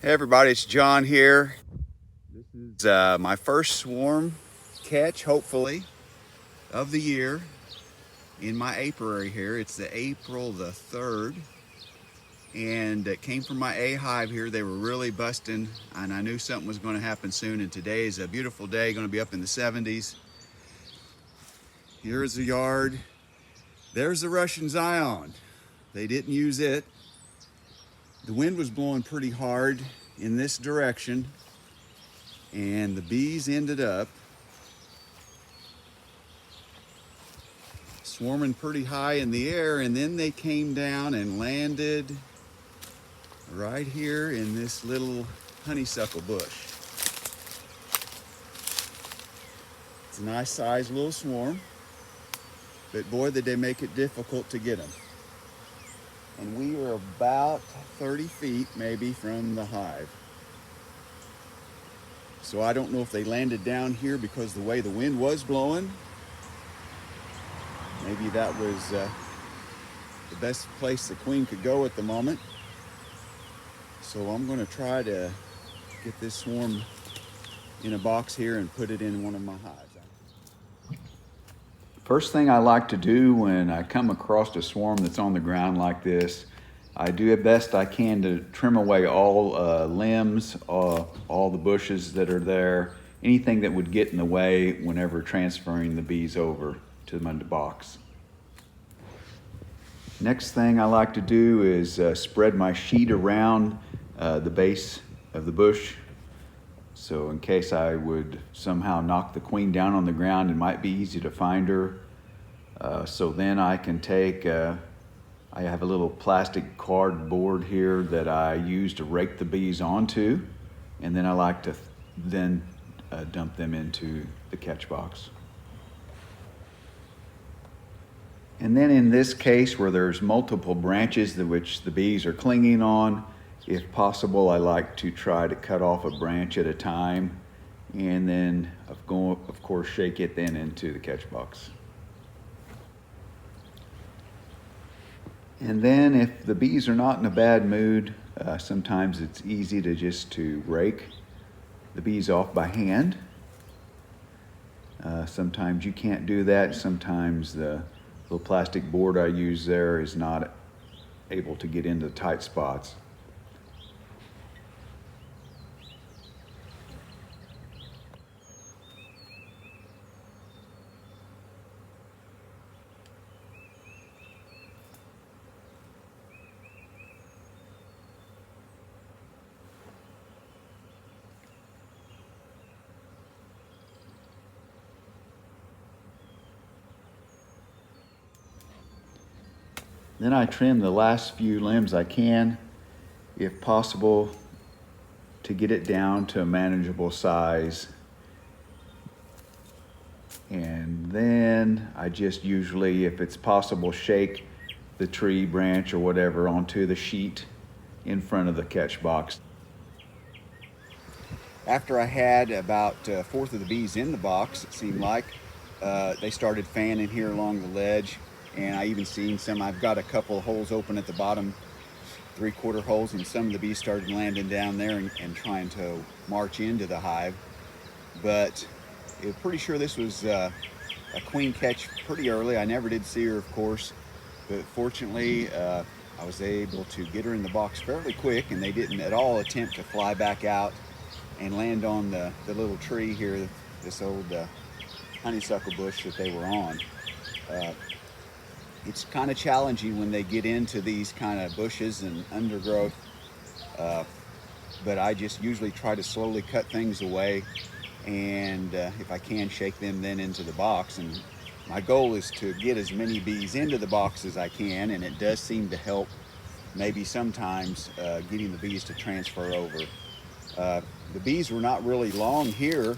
Hey everybody, it's John here. This is my first swarm catch, hopefully, of the year in my apiary here. It's the April the 3rd, and it came from my A hive here. They were really busting, and I knew something was going to happen soon, and today is a beautiful day, going to be up in the 70s. Here's the yard. There's the Russian Zion. They didn't use it. The wind was blowing pretty hard in this direction, and the bees ended up swarming pretty high in the air, and then they came down and landed right here in this little honeysuckle bush. It's a nice sized little swarm, but boy did they make it difficult to get them. And we were about 30 feet maybe from the hive. So I don't know if they landed down here because the way the wind was blowing. Maybe that was the best place the queen could go at the moment. So I'm going to try to get this swarm in a box here and put it in one of my hives. First thing I like to do when I come across a swarm that's on the ground like this, I do the best I can to trim away all limbs, all the bushes that are there, anything that would get in the way whenever transferring the bees over to my box. Next thing I like to do is spread my sheet around the base of the bush. So in case I would somehow knock the queen down on the ground, it might be easy to find her. So then I can take, I have a little plastic cardboard here that I use to rake the bees onto, and then I like to dump them into the catch box. And then in this case where there's multiple branches which the bees are clinging on, if possible, I like to try to cut off a branch at a time, and then of course shake it then into the catch box. And then if the bees are not in a bad mood, sometimes it's easy to rake the bees off by hand. Sometimes you can't do that. Sometimes the little plastic board I use there is not able to get into tight spots. Then I trim the last few limbs I can, if possible, to get it down to a manageable size. And then I just usually, if it's possible, shake the tree branch or whatever onto the sheet in front of the catch box. After I had about a fourth of the bees in the box, it seemed like, they started fanning here along the ledge. And I even seen some, I've got a couple of holes open at the bottom, 3/4 holes, and some of the bees started landing down there and trying to march into the hive. But I'm pretty sure this was a queen catch pretty early. I never did see her, of course, but fortunately I was able to get her in the box fairly quick, and they didn't at all attempt to fly back out and land on the little tree here, this old honeysuckle bush that they were on. It's kind of challenging when they get into these kind of bushes and undergrowth, but I just usually try to slowly cut things away, and if I can, shake them then into the box. And my goal is to get as many bees into the box as I can, and it does seem to help maybe sometimes getting the bees to transfer over. The bees were not really long here,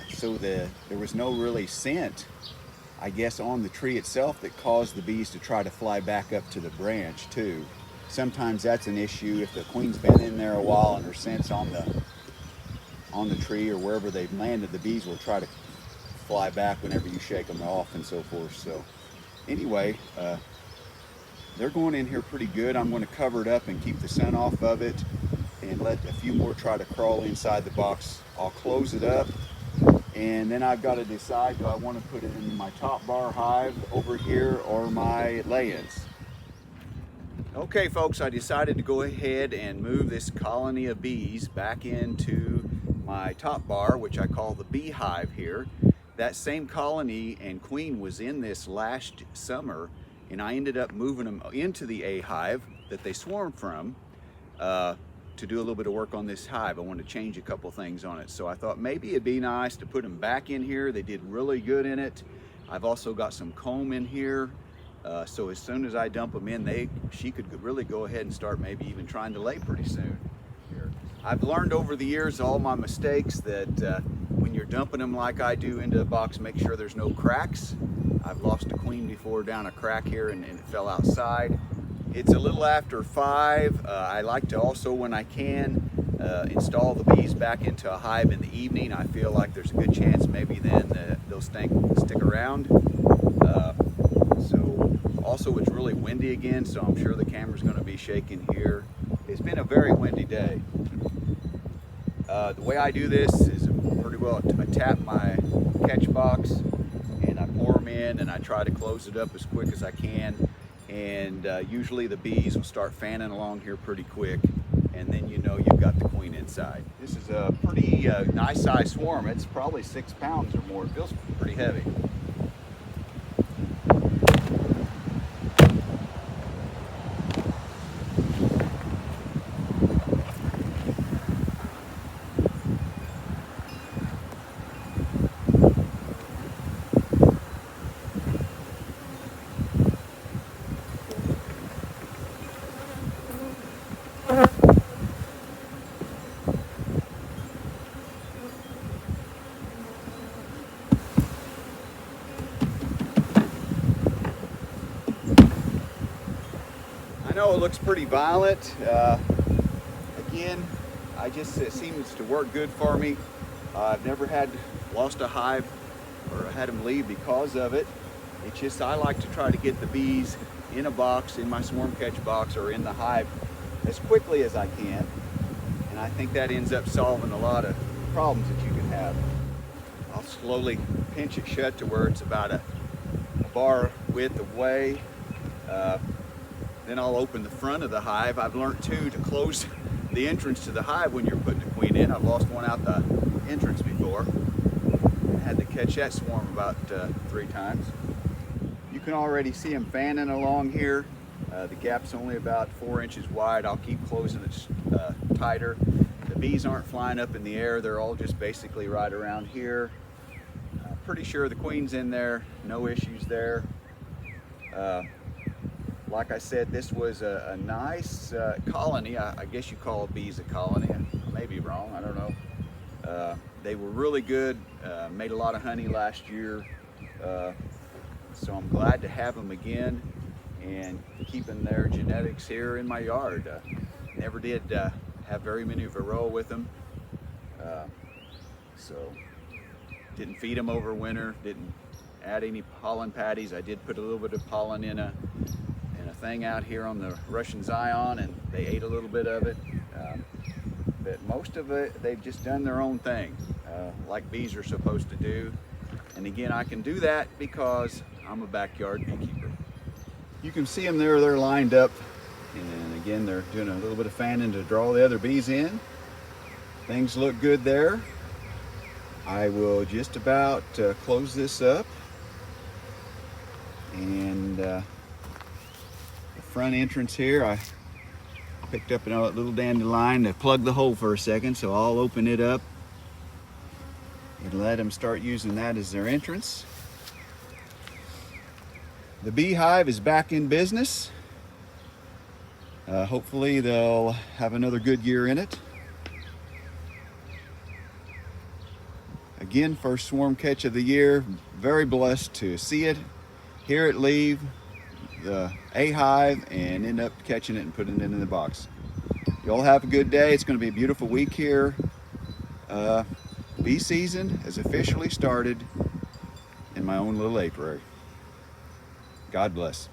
so there was no really scent, I guess, on the tree itself that caused the bees to try to fly back up to the branch too. Sometimes that's an issue if the queen's been in there a while and her scent's on the tree or wherever they've landed. The bees will try to fly back whenever you shake them off and so forth. So anyway, they're going in here pretty good. I'm going to cover it up and keep the sun off of it. and let a few more try to crawl inside the box. I'll close it up, and then I've got to decide, do I want to put it in my top bar hive over here or my lay-ins. Okay folks, I decided to go ahead and move this colony of bees back into my top bar, which I call the beehive here. That same colony and queen was in this last summer, and I ended up moving them into the A hive that they swarm from to do a little bit of work on this hive. I want to change a couple things on it. So I thought maybe it'd be nice to put them back in here. They did really good in it. I've also got some comb in here. So as soon as I dump them in, she could really go ahead and start maybe even trying to lay pretty soon. Here. I've learned over the years all my mistakes that when you're dumping them like I do into the box, make sure there's no cracks. I've lost a queen before down a crack here and it fell outside. It's a little after 5. I like to also, when I can, install the bees back into a hive in the evening. I feel like there's a good chance maybe then they'll stick around. Also, it's really windy again, so I'm sure the camera's going to be shaking here. It's been a very windy day. The way I do this is pretty well, I tap my catch box and I pour them in and I try to close it up as quick as I can. And usually the bees will start fanning along here pretty quick, and then you know you've got the queen inside. This is a pretty nice size swarm. It's probably 6 pounds or more. It feels pretty heavy. I know it looks pretty violent. Again, it seems to work good for me. I've never lost a hive or had them leave because of it. It's just I like to try to get the bees in a box, in my swarm catch box, or in the hive as quickly as I can. And I think that ends up solving a lot of problems that you can have. I'll slowly pinch it shut to where it's about a bar width away. Then I'll open the front of the hive. I've learned too to close the entrance to the hive when you're putting a queen in. I've lost one out the entrance before. I had to catch that swarm about 3 times. You can already see them fanning along here. The gap's only about 4 inches wide. I'll keep closing it tighter. The bees aren't flying up in the air. They're all just basically right around here. Pretty sure the queen's in there. No issues there. Like I said, this was a nice colony. I guess you call bees a colony. I may be wrong, I don't know. They were really good, made a lot of honey last year. So I'm glad to have them again and keeping their genetics here in my yard. Never did have very many varroa with them. So didn't feed them over winter, didn't add any pollen patties. I did put a little bit of pollen in a thing out here on the Russian Zion, and they ate a little bit of it. But most of it, they've just done their own thing, like bees are supposed to do. And again, I can do that because I'm a backyard beekeeper. You can see them there, they're lined up. And again, they're doing a little bit of fanning to draw the other bees in. Things look good there. I will just about close this up. And front entrance here, I picked up a little dandelion to plug the hole for a second, so I'll open it up and let them start using that as their entrance. The beehive is back in business. Hopefully they'll have another good year in it. Again, first swarm catch of the year. Very blessed to see it, hear it leave the A hive and end up catching it and putting it in the box. Y'all have a good day. It's going to be a beautiful week here. Bee season has officially started in my own little apiary. God bless.